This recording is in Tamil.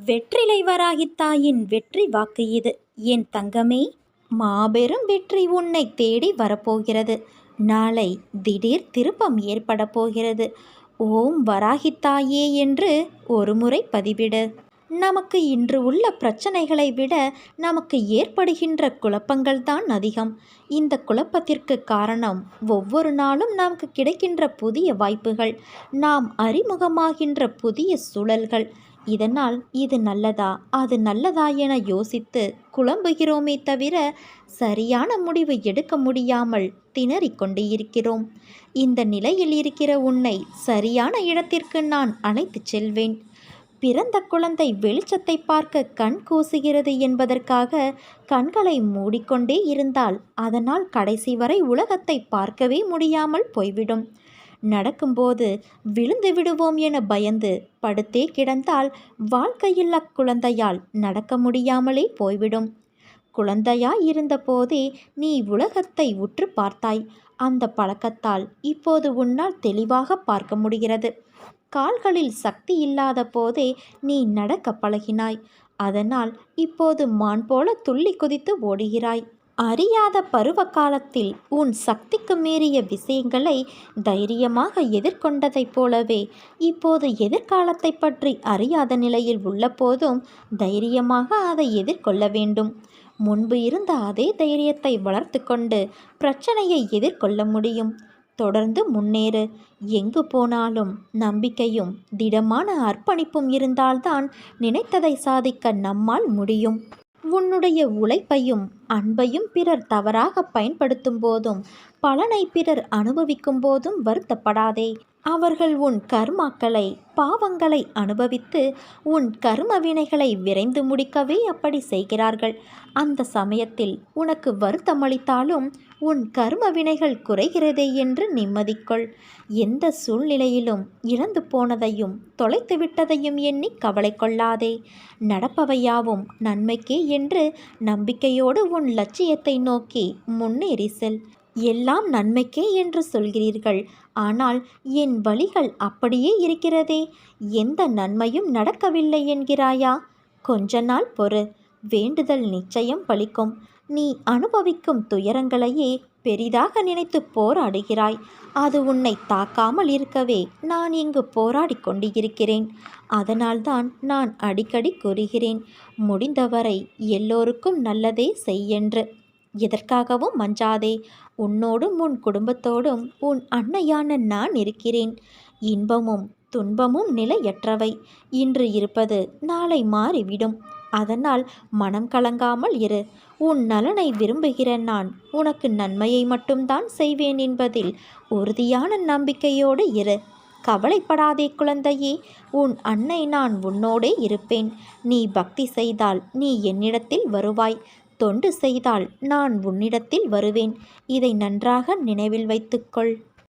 வெற்றிலை வராகித் தாயின் வெற்றி வாக்கு இது. என் தங்கமே, மாபெரும் வெற்றி உன்னை தேடி வரப்போகிறது. நாளை திடீர் திருப்பம் ஏற்பட போகிறது. ஓம் வராகித் தாயே என்று ஒரு முறை பதிவிடு. நமக்கு இன்று உள்ள பிரச்சனைகளை விட நமக்கு ஏற்படுகின்ற குழப்பங்கள்தான் அதிகம். இந்த குழப்பத்திற்கு காரணம் ஒவ்வொரு நாளும் நமக்கு கிடைக்கின்ற புதிய வாய்ப்புகள், நாம் அறிமுகமாகின்ற புதிய சூழல்கள். இதனால் இது நல்லதா அது நல்லதா என யோசித்து குழம்புகிறோமே தவிர சரியான முடிவு எடுக்க முடியாமல் திணறிக் கொண்டு இருக்கிறோம். இந்த நிலையில் இருக்கிற உன்னை சரியான இடத்திற்கு நான் அழைத்துச் செல்வேன். பிறந்த குழந்தை வெளிச்சத்தை பார்க்க கண் கூசுகிறது என்பதற்காக கண்களை மூடிக்கொண்டே இருந்தால் அதனால் கடைசி வரை உலகத்தை பார்க்கவே முடியாமல் போய்விடும். நடக்கும்போது விழுந்து விடுவோம் என பயந்து படுத்தே கிடந்தால் வாழ்க்கையில் அக்குழந்தையால் நடக்க முடியாமலே போய்விடும். குழந்தையாய் இருந்தபோதே நீ உலகத்தை உற்று பார்த்தாய். அந்த பழக்கத்தால் இப்போது உன்னால் தெளிவாக பார்க்க முடிகிறது. கால்களில் சக்தி இல்லாத போதே நீ நடக்க பழகினாய். அதனால் இப்போது மான் போல துள்ளி குதித்து ஓடுகிறாய். அறியாத பருவ காலத்தில் உன் சக்திக்கு மீறிய விஷயங்களை தைரியமாக எதிர்கொண்டதைப் போலவே இப்போது எதிர்காலத்தை பற்றி அறியாத நிலையில் உள்ள போதும் தைரியமாக அதை எதிர்கொள்ள வேண்டும். முன்பு இருந்த அதே தைரியத்தை வளர்த்து கொண்டு பிரச்சனையை எதிர்கொள்ள முடியும். தொடர்ந்து முன்னேறு. எங்கு போனாலும் நம்பிக்கையும் திடமான அர்ப்பணிப்பும் இருந்தால்தான் நினைத்ததை சாதிக்க நம்மால் முடியும். உன்னுடைய உழைப்பையும் அன்பையும் பிறர் தவறாக பயன்படுத்தும் போதும் பலனை பிறர் அனுபவிக்கும் போதும் வருத்தப்படாதே. அவர்கள் உன் கர்மாக்களை பாவங்களை அனுபவித்து உன் கர்ம வினைகளை விரைந்து முடிக்கவே அப்படி செய்கிறார்கள். அந்த சமயத்தில் உனக்கு வருத்தமளித்தாலும் உன் கர்ம வினைகள் குறைகிறதே என்று நிம்மதிக்கொள். எந்த சூழ்நிலையிலும் இழந்து போனதையும் தொலைத்து விட்டதையும் எண்ணி கவலை கொள்ளாதே. நடப்பவையாவும் நன்மைக்கே என்று நம்பிக்கையோடு உன் லட்சியத்தை நோக்கி முன்னேறி செல். எல்லாம் நன்மைக்கே என்று சொல்கிறீர்கள், ஆனால் என் வழிகள் அப்படியே இருக்கிறதே, எந்த நன்மையும் நடக்கவில்லை என்கிறாயா? கொஞ்ச நாள் பொறு, வேண்டுதல் நிச்சயம் பலிக்கும். நீ அனுபவிக்கும் துயரங்களையே பெரிதாக நினைத்து போராடுகிறாய். அது உன்னை தாக்காமல் இருக்கவே நான் இங்கு போராடி கொண்டு இருக்கிறேன். அதனால்தான் நான் அடிக்கடி கூறுகிறேன், முடிந்தவரை எல்லோருக்கும் நல்லதே செய் என்று. எதற்காகவும் மஞ்சாதே. உன்னோடும் உன் குடும்பத்தோடும் உன் அன்னையான நான் இருக்கிறேன். இன்பமும் துன்பமும் நிலையற்றவை. இன்று இருப்பது நாளை மாறிவிடும். அதனால் மனம் கலங்காமல் இரு. உன் நலனை விரும்புகிற நான் உனக்கு நன்மையை மட்டும்தான் செய்வேன் என்பதில் உறுதியான நம்பிக்கையோடு இரு. கவலைப்படாதே குழந்தையே, உன் அன்னை நான் உன்னோடே இருப்பேன். நீ பக்தி செய்தால் நீ என்னிடத்தில் வருவாய். தொண்டு செய்தால் நான் உன்னிடத்தில் வருவேன். இதை நன்றாக நினைவில் வைத்துக்கொள்.